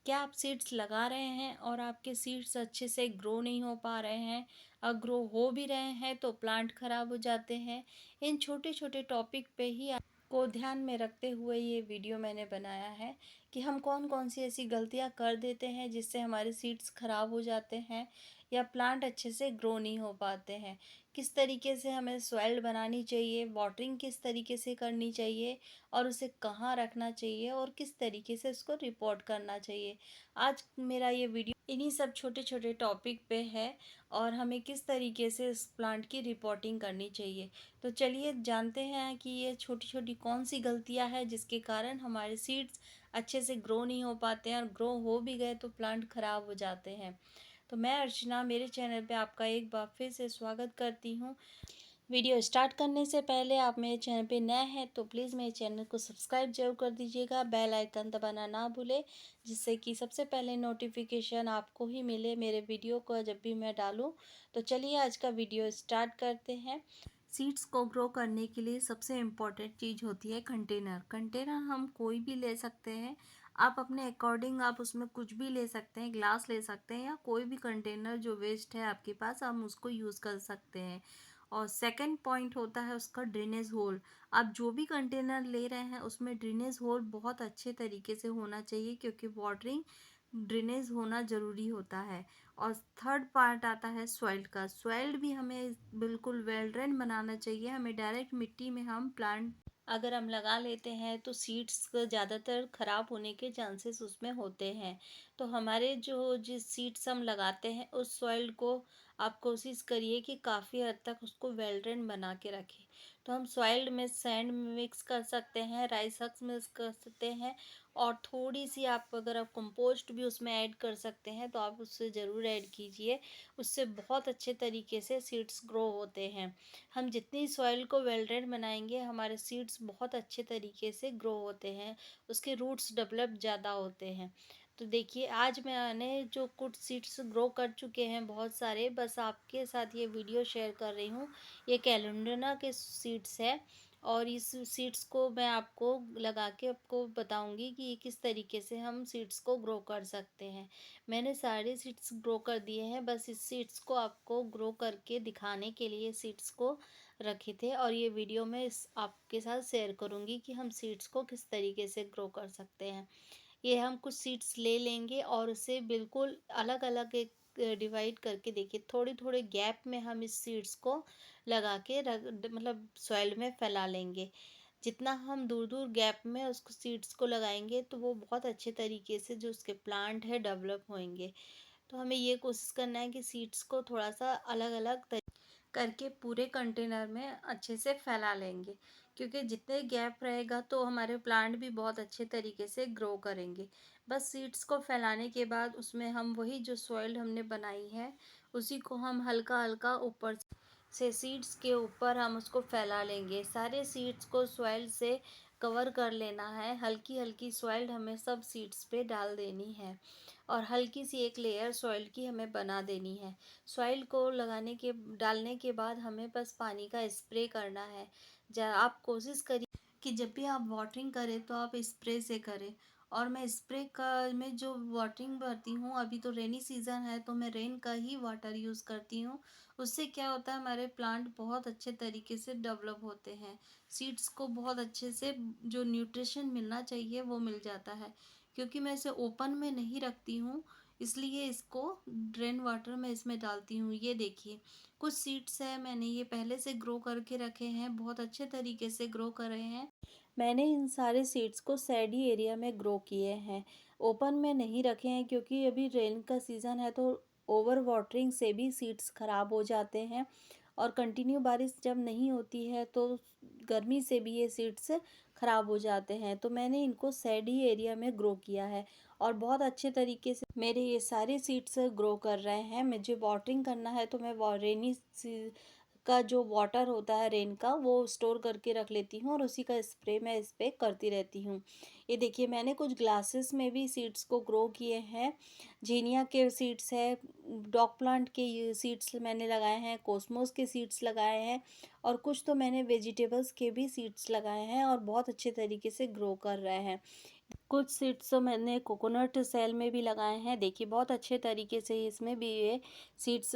क्या आप सीड्स लगा रहे हैं और आपके सीड्स अच्छे से ग्रो नहीं हो पा रहे हैं, और ग्रो हो भी रहे हैं तो प्लांट खराब हो जाते हैं? इन छोटे छोटे टॉपिक पे ही आपको ध्यान में रखते हुए ये वीडियो मैंने बनाया है कि हम कौन कौन सी ऐसी गलतियां कर देते हैं जिससे हमारे सीड्स खराब हो जाते हैं या प्लांट अच्छे से ग्रो नहीं हो पाते हैं। किस तरीके से हमें सॉइल बनानी चाहिए, वाटरिंग किस तरीके से करनी चाहिए और उसे कहाँ रखना चाहिए और किस तरीके से उसको रिपोर्ट करना चाहिए। आज मेरा ये वीडियो इन्हीं सब छोटे छोटे टॉपिक पे है और हमें किस तरीके से इस प्लांट की रिपोर्टिंग करनी चाहिए। तो चलिए जानते हैं कि ये छोटी छोटी कौन सी गलतियां हैं जिसके कारण हमारे सीड्स अच्छे से ग्रो नहीं हो पाते हैं, और ग्रो हो भी गए तो प्लांट खराब हो जाते हैं। तो मैं अर्चना मेरे चैनल पे आपका एक बार फिर से स्वागत करती हूँ। वीडियो स्टार्ट करने से पहले आप मेरे चैनल पे नए हैं तो प्लीज़ मेरे चैनल को सब्सक्राइब जरूर कर दीजिएगा, बेल आइकन दबाना ना भूलें, जिससे कि सबसे पहले नोटिफिकेशन आपको ही मिले मेरे वीडियो को जब भी मैं डालूं। तो चलिए आज का वीडियो स्टार्ट करते हैं। सीड्स को ग्रो करने के लिए सबसे इम्पॉर्टेंट चीज़ होती है कंटेनर। कंटेनर हम कोई भी ले सकते हैं, आप अपने अकॉर्डिंग आप उसमें कुछ भी ले सकते हैं, ग्लास ले सकते हैं या कोई भी कंटेनर जो वेस्ट है आपके पास हम उसको यूज़ कर सकते हैं। और सेकंड पॉइंट होता है उसका ड्रेनेज होल। आप जो भी कंटेनर ले रहे हैं उसमें ड्रेनेज होल बहुत अच्छे तरीके से होना चाहिए, क्योंकि वाटरिंग ड्रेनेज होना ज़रूरी होता है। और थर्ड पार्ट आता है सॉइल का। सॉइल भी हमें बिल्कुल वेल ड्रेन बनाना चाहिए। हमें डायरेक्ट मिट्टी में हम प्लांट अगर हम लगा लेते हैं तो सीड्स ज़्यादातर ख़राब होने के चांसेस उसमें होते हैं। तो हमारे जो जिस सीड्स हम लगाते हैं उस सॉइल को आप कोशिश करिए कि काफ़ी हद तक उसको वेल ड्रेन बना के रखें। तो हम सॉइल में सैंड मिक्स कर सकते हैं, राइस हक्स मिक्स कर सकते हैं, और थोड़ी सी अगर आप कंपोस्ट भी उसमें ऐड कर सकते हैं तो आप उससे ज़रूर ऐड कीजिए। उससे बहुत अच्छे तरीके से सीड्स ग्रो होते हैं। हम जितनी सॉइल को वेल ड्रेन बनाएंगे हमारे सीड्स बहुत अच्छे तरीके से ग्रो होते हैं, उसके रूट्स डेवलप ज़्यादा होते हैं। तो देखिए आज मैंने जो कुछ सीड्स ग्रो कर चुके हैं बहुत सारे, बस आपके साथ ये वीडियो शेयर कर रही हूँ। ये कैलेंडुला के सीड्स है और इस सीड्स को मैं आपको लगा के आपको बताऊंगी कि ये किस तरीके से हम सीड्स को ग्रो कर सकते हैं। मैंने सारे सीड्स ग्रो कर दिए हैं, बस इस सीड्स को आपको ग्रो करके दिखाने के लिए सीड्स को रखे थे, और ये वीडियो में इस आपके साथ शेयर करूंगी कि हम सीड्स को किस तरीके से ग्रो कर सकते हैं। ये हम कुछ सीड्स ले लेंगे और उसे बिल्कुल अलग अलग एक डिवाइड करके, देखिए थोड़े थोड़े गैप में हम इस सीड्स को लगा के मतलब सॉइल में फैला लेंगे। जितना हम दूर दूर गैप में उसको सीड्स को लगाएंगे तो वो बहुत अच्छे तरीके से जो उसके प्लांट है डेवलप होंगे। तो हमें ये कोशिश करना है कि सीड्स को थोड़ा सा अलग अलग करके पूरे कंटेनर में अच्छे से फैला लेंगे, क्योंकि जितने गैप रहेगा तो हमारे प्लांट भी बहुत अच्छे तरीके से ग्रो करेंगे। बस सीड्स को फैलाने के बाद उसमें हम वही जो सॉइल हमने बनाई है उसी को हम हल्का हल्का ऊपर से सीड्स के ऊपर हम उसको फैला लेंगे। सारे सीड्स को सॉइल से कवर कर लेना है, हल्की हल्की सॉइल हमें सब सीड्स पे डाल देनी है और हल्की सी एक लेयर सॉइल की हमें बना देनी है। सॉइल को डालने के बाद हमें बस पानी का स्प्रे करना है। आप कोशिश करिए कि जब भी आप वाटरिंग करें तो आप स्प्रे से करें। और मैं स्प्रे का में जो वाटरिंग भरती हूँ, अभी तो रेनी सीज़न है तो मैं रेन का ही वाटर यूज़ करती हूँ। उससे क्या होता है, हमारे प्लांट बहुत अच्छे तरीके से डेवलप होते हैं। सीड्स को बहुत अच्छे से जो न्यूट्रिशन मिलना चाहिए वो मिल जाता है। क्योंकि मैं इसे ओपन में नहीं रखती हूँ, इसलिए इसको ड्रेन वाटर में इसमें डालती हूँ। ये देखिए कुछ सीड्स है, मैंने ये पहले से ग्रो करके रखे हैं, बहुत अच्छे तरीके से ग्रो कर रहे हैं। मैंने इन सारे सीड्स को सैडी एरिया में ग्रो किए हैं, ओपन में नहीं रखे हैं, क्योंकि अभी रेन का सीज़न है तो ओवर वाटरिंग से भी सीड्स ख़राब हो जाते हैं, और कंटिन्यू बारिश जब नहीं होती है तो गर्मी से भी ये सीड्स ख़राब हो जाते हैं। तो मैंने इनको सैडी एरिया में ग्रो किया है और बहुत अच्छे तरीके से मेरे ये सारे सीड्स ग्रो कर रहे हैं। मुझे वाटरिंग करना है तो मैं रेनी का जो वाटर होता है रेन का वो स्टोर करके रख लेती हूँ और उसी का स्प्रे मैं इस पर करती रहती हूँ। ये देखिए मैंने कुछ ग्लासेस में भी सीड्स को ग्रो किए हैं। जीनिया के सीड्स है, डॉग प्लांट के सीड्स मैंने लगाए हैं, कोसमोस के सीड्स लगाए हैं, और कुछ तो मैंने वेजिटेबल्स के भी सीड्स लगाए हैं और बहुत अच्छे तरीके से ग्रो कर रहे हैं। कुछ सीड्स तो मैंने कोकोनट सेल में भी लगाए हैं। देखिए बहुत अच्छे तरीके से इसमें भी ये सीड्स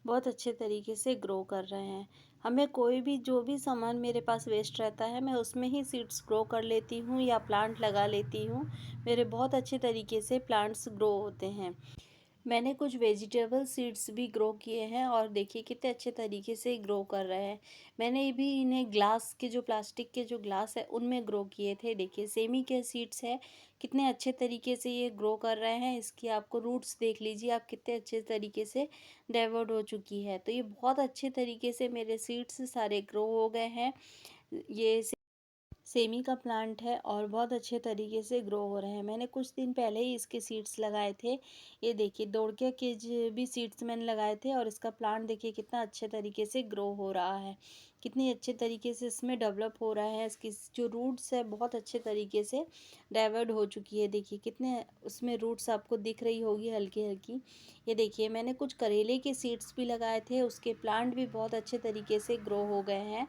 बहुत अच्छे तरीके से ग्रो कर रहे हैं। हमें कोई भी जो भी सामान मेरे पास वेस्ट रहता है, मैं उसमें ही सीड्स ग्रो कर लेती हूँ या प्लांट लगा लेती हूँ। मेरे बहुत अच्छे तरीके से प्लांट्स ग्रो होते हैं। मैंने कुछ वेजिटेबल सीड्स भी ग्रो किए हैं और देखिए कितने अच्छे तरीके से ग्रो कर रहे हैं। मैंने भी इन्हें ग्लास के जो प्लास्टिक के जो ग्लास है उनमें ग्रो किए थे। देखिए सेमी के सीड्स हैं, कितने अच्छे तरीके से ये ग्रो कर रहे हैं। इसकी आपको रूट्स देख लीजिए आप, कितने अच्छे तरीके से डेवलप हो चुकी है। तो ये बहुत अच्छे तरीके से मेरे सीड्स सारे ग्रो हो गए हैं। ये सेमी का प्लांट है और बहुत अच्छे तरीके से ग्रो हो रहे हैं। मैंने कुछ दिन पहले ही इसके सीड्स लगाए थे। ये देखिए दौड़के के भी सीड्स मैंने लगाए थे और इसका प्लांट देखिए कितना अच्छे तरीके से ग्रो हो रहा है, कितनी अच्छे तरीके से इसमें डेवलप हो रहा है। इसकी जो रूट्स है बहुत अच्छे तरीके से डेवलप हो चुकी है। देखिए कितने उसमें रूट्स आपको दिख रही होगी हल्की हल्की। ये देखिए मैंने कुछ करेले के सीड्स भी लगाए थे, उसके प्लांट भी बहुत अच्छे तरीके से ग्रो हो गए हैं।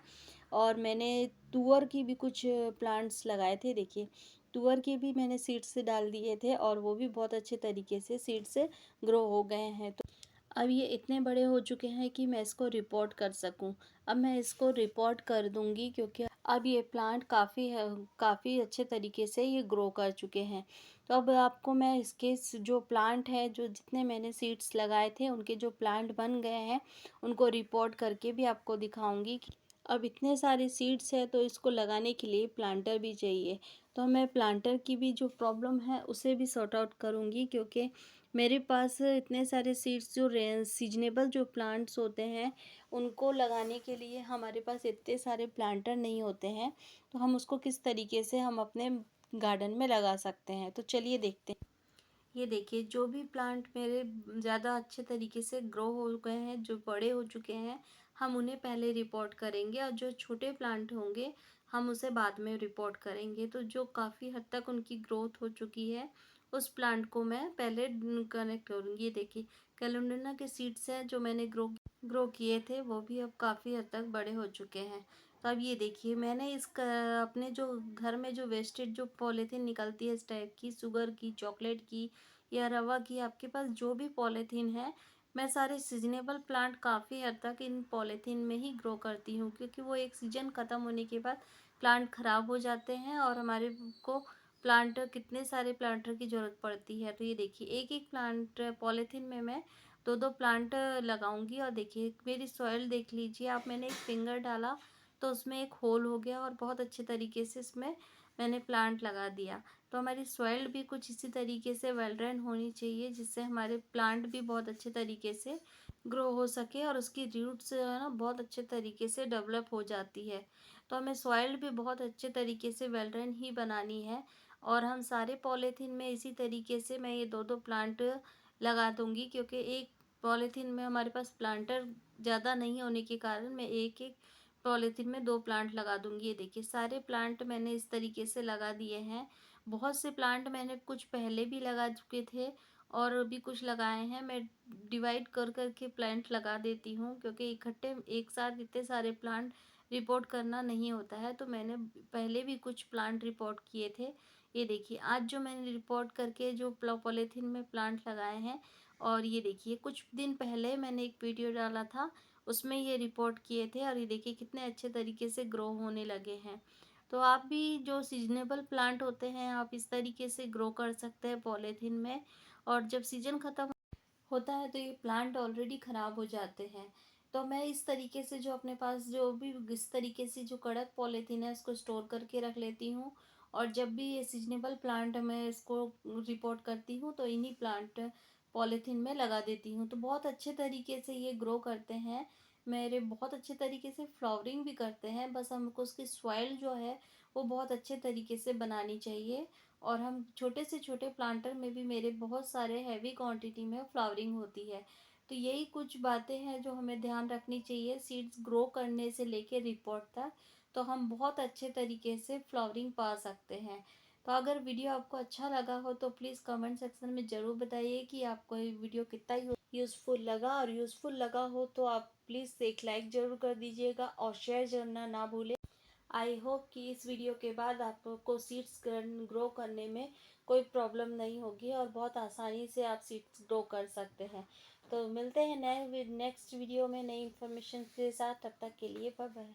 और मैंने तुअर की भी कुछ प्लांट्स लगाए थे। देखिए तुअर के भी मैंने सीड्स डाल दिए थे और वो भी बहुत अच्छे तरीके से सीड्स ग्रो हो गए हैं। तो अब ये इतने बड़े हो चुके हैं कि मैं इसको रिपोर्ट कर सकूं। अब मैं इसको रिपोर्ट कर दूंगी क्योंकि अब ये प्लांट काफ़ी अच्छे तरीके से ये ग्रो कर चुके हैं। तो अब आपको मैं इसके जो प्लांट है, जो जितने मैंने सीड्स लगाए थे उनके जो प्लांट बन गए हैं उनको रिपोर्ट करके भी आपको दिखाऊंगी। अब इतने सारे सीड्स है तो इसको लगाने के लिए प्लांटर भी चाहिए। तो मैं प्लांटर की भी जो प्रॉब्लम है उसे भी सॉर्ट आउट करूँगी, क्योंकि मेरे पास इतने सारे सीड्स जो सीजनेबल जो प्लांट्स होते हैं उनको लगाने के लिए हमारे पास इतने सारे प्लांटर नहीं होते हैं। तो हम उसको किस तरीके से हम अपने गार्डन में लगा सकते हैं, तो चलिए देखते हैं। ये देखिए जो भी प्लांट मेरे ज़्यादा अच्छे तरीके से ग्रो हो गए हैं, जो बड़े हो चुके हैं, हम उन्हें पहले रिपोर्ट करेंगे और जो छोटे प्लांट होंगे हम उसे बाद में रिपोर्ट करेंगे। तो जो काफ़ी हद तक उनकी ग्रोथ हो चुकी है उस प्लांट को मैं पहले कनेक्ट करूँगी। ये देखिए कैलेंडुला के सीड्स हैं जो मैंने ग्रो किए थे, वो भी अब काफ़ी हद तक बड़े हो चुके हैं। तो अब ये देखिए मैंने अपने जो घर में जो वेस्टेज जो पॉलीथीन निकलती है इस टाइप की, शुगर की, चॉकलेट की या रवा की, आपके पास जो भी पॉलीथीन है, मैं सारे सीजनेबल प्लांट काफ़ी हद तक इन पॉलीथीन में ही ग्रो करती हूँ, क्योंकि वो एक सीजन ख़त्म होने के बाद प्लांट ख़राब हो जाते हैं और हमारे को प्लांट कितने सारे प्लांटर की ज़रूरत पड़ती है। तो ये देखिए एक एक प्लांट पॉलीथीन में मैं दो दो प्लांट लगाऊंगी। और देखिए मेरी सॉइल देख लीजिए आप, मैंने एक फिंगर डाला तो उसमें एक होल हो गया और बहुत अच्छे तरीके से इसमें मैंने प्लांट लगा दिया। तो हमारी सॉइल भी कुछ इसी तरीके से वेल ड्रेन होनी चाहिए, जिससे हमारे प्लांट भी बहुत अच्छे तरीके से ग्रो हो सके और उसकी रूट्स है ना बहुत अच्छे तरीके से डेवलप हो जाती है। तो हमें सॉइल भी बहुत अच्छे तरीके से वेल ड्रेन ही बनानी है। और हम सारे पॉलीथीन में इसी तरीके से मैं ये दो दो प्लांट लगा दूंगी, क्योंकि एक पॉलीथीन में हमारे पास प्लांटर ज़्यादा नहीं होने के कारण मैं एक एक पॉलीथीन में दो प्लांट लगा दूंगी। ये देखिए सारे प्लांट मैंने इस तरीके से लगा दिए हैं। बहुत से प्लांट मैंने कुछ पहले भी लगा चुके थे और अभी कुछ लगाए हैं। मैं डिवाइड कर कर के प्लांट लगा देती हूँ, क्योंकि इकट्ठे एक साथ इतने सारे प्लांट रिपोर्ट करना नहीं होता है। तो मैंने पहले भी कुछ प्लांट रिपोर्ट किए थे। ये देखिए आज जो मैंने रिपोर्ट करके जो पॉलीथीन में प्लांट लगाए हैं, और ये देखिए कुछ दिन पहले मैंने एक वीडियो डाला था उसमें ये रिपोर्ट किए थे और ये देखिए कितने अच्छे तरीके से ग्रो होने लगे हैं। तो आप भी जो सीजनेबल प्लांट होते हैं आप इस तरीके से ग्रो कर सकते हैं पॉलीथीन में। और जब सीजन ख़त्म होता है तो ये प्लांट ऑलरेडी ख़राब हो जाते हैं। तो मैं इस तरीके से जो अपने पास जो भी इस तरीके से जो कड़क पॉलीथीन है उसको स्टोर करके रख लेती हूँ। और जब भी ये सीजनेबल प्लांट मैं इसको रिपोर्ट करती हूँ तो इन्हीं प्लांट पॉलीथीन में लगा देती हूँ। तो बहुत अच्छे तरीके से ये ग्रो करते हैं, मेरे बहुत अच्छे तरीके से फ्लावरिंग भी करते हैं। बस हमको उसकी सॉइल जो है वो बहुत अच्छे तरीके से बनानी चाहिए। और हम छोटे से छोटे प्लांटर में भी मेरे बहुत सारे हैवी क्वांटिटी में फ्लावरिंग होती है। तो यही कुछ बातें हैं जो हमें ध्यान रखनी चाहिए सीड्स ग्रो करने से लेके रिपोर्ट तक, तो हम बहुत अच्छे तरीके से फ्लावरिंग पा सकते हैं। तो अगर वीडियो आपको अच्छा लगा हो तो प्लीज़ कमेंट सेक्शन में ज़रूर बताइए कि आपको ये वीडियो कितना यूज़फुल लगा। और यूज़फुल लगा हो तो आप प्लीज़ एक लाइक ज़रूर कर दीजिएगा और शेयर करना ना भूलें। आई होप कि इस वीडियो के बाद आपको सीड्स ग्रो करने में कोई प्रॉब्लम नहीं होगी और बहुत आसानी से आप सीड्स ग्रो कर सकते हैं। तो मिलते हैं नेक्स्ट वीडियो में नई इन्फॉर्मेशन के साथ। तब तक के लिए बाय बाय।